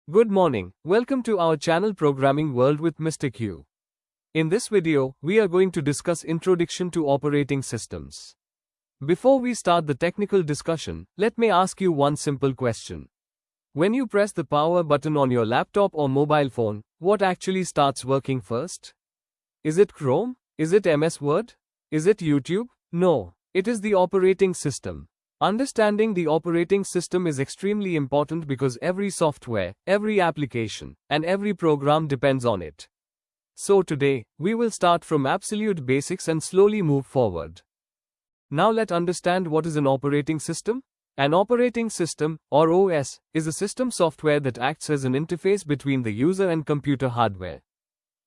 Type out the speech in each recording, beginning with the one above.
Good morning, welcome to our channel Programming World with Mr. Q. In this video, we are going to discuss Introduction to Operating Systems. Before we start the technical discussion, let me ask you one simple question. When you press the power button on your laptop or mobile phone, what actually starts working first? Is it Chrome? Is it MS Word? Is it YouTube? No, it is the operating system. Understanding the operating system is extremely important because every software, every application, and every program depends on it. So today, we will start from absolute basics and slowly move forward. Now let's understand what is an operating system. An operating system, or OS, is a system software that acts as an interface between the user and computer hardware.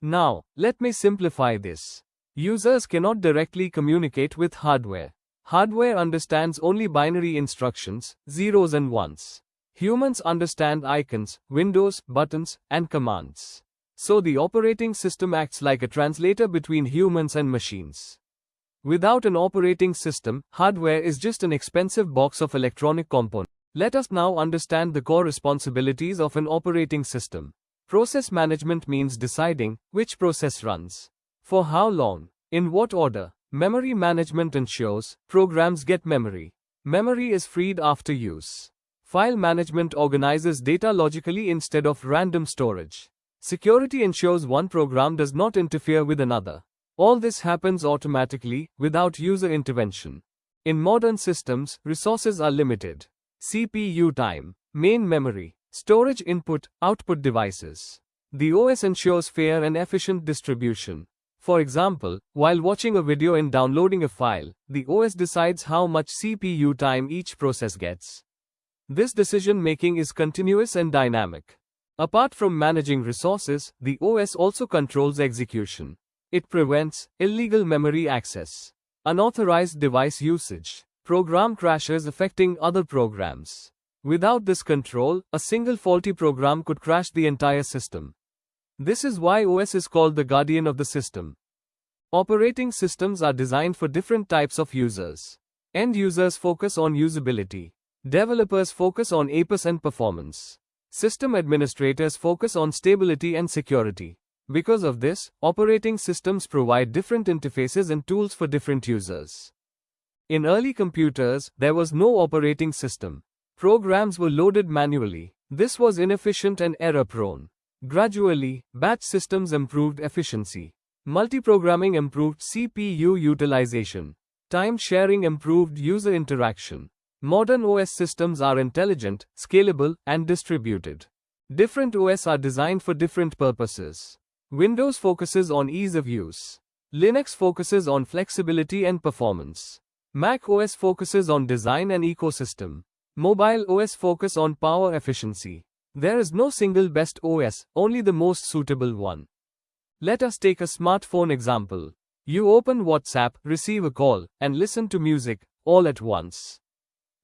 Now, let me simplify this. Users cannot directly communicate with hardware. Hardware understands only binary instructions, zeros and ones. Humans understand icons, windows, buttons, and commands. So the operating system acts like a translator between humans and machines. Without an operating system, hardware is just an expensive box of electronic components. Let us now understand the core responsibilities of an operating system. Process management means deciding which process runs, for how long, in what order. Memory management ensures programs get memory. Memory is freed after use. File management organizes data logically instead of random storage. Security ensures one program does not interfere with another. All this happens automatically, without user intervention. In modern systems, resources are limited. CPU time, main memory, storage input-output devices. The OS ensures fair and efficient distribution. For example, while watching a video and downloading a file, the OS decides how much CPU time each process gets. This decision-making is continuous and dynamic. Apart from managing resources, the OS also controls execution. It prevents illegal memory access, unauthorized device usage, program crashes affecting other programs. Without this control, a single faulty program could crash the entire system. This is why OS is called the guardian of the system. Operating systems are designed for different types of users. End users focus on usability. Developers focus on APIs and performance. System administrators focus on stability and security. Because of this, operating systems provide different interfaces and tools for different users. In early computers, there was no operating system. Programs were loaded manually. This was inefficient and error-prone. Gradually, batch systems improved efficiency. Multiprogramming improved CPU utilization. Time sharing improved user interaction. Modern OS systems are intelligent, scalable, and distributed. Different OS are designed for different purposes. Windows focuses on ease of use. Linux focuses on flexibility and performance. Mac OS focuses on design and ecosystem. Mobile OS focus on power efficiency. There is no single best OS, only the most suitable one. Let us take a smartphone example. You open WhatsApp, receive a call, and listen to music, all at once.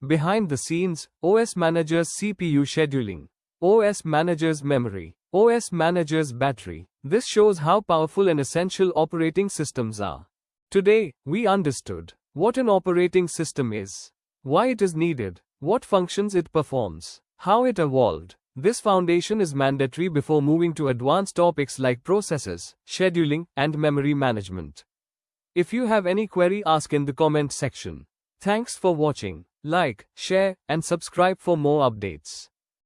Behind the scenes, OS manages CPU scheduling. OS manages memory. OS manages battery. This shows how powerful and essential operating systems are. Today, we understood what an operating system is, why it is needed, what functions it performs, how it evolved. This foundation is mandatory before moving to advanced topics like processes, scheduling, and memory management. If you have any query, ask in the comment section. Thanks for watching. Like, share, and subscribe for more updates.